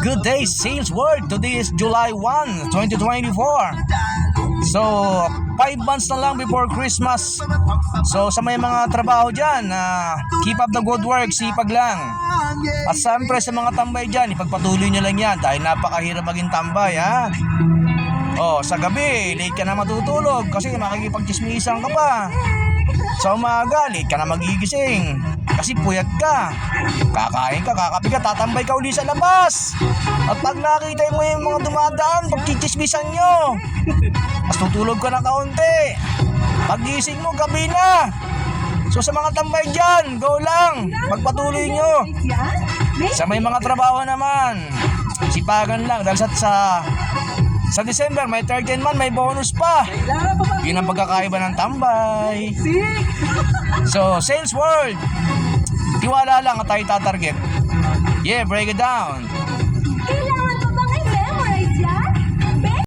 Good day, Sales World. Today is July 1, 2024. So, 5 months na lang before Christmas. So, sa may mga trabaho dyan, keep up the good work, sipag lang. At siyempre sa mga tambay dyan, ipagpatuloy nyo lang yan dahil napakahirap maging tambay, ha? Oh, sa gabi, late ka na matutulog kasi makikipagchismisan ka pa. Sa umaga, late ka na magigising kasi puyat ka. Kakain ka, kakapi ka, tatambay ka uli sa labas. At pag nakita mo yung mga dumadaan, pagchichismisan nyo, mas tutulog ka na kaunti. Pagising mo, gabi na. So sa mga tambay dyan, go lang, pagpatuloy nyo. Sa may mga trabaho naman, sipagan lang dahil sa December, may 13 man, may bonus pa. Yun ang pagkakaiba ng tambay. So, Sales World, tiwala lang at tayo tatarget. Yeah, break it down. Kailangan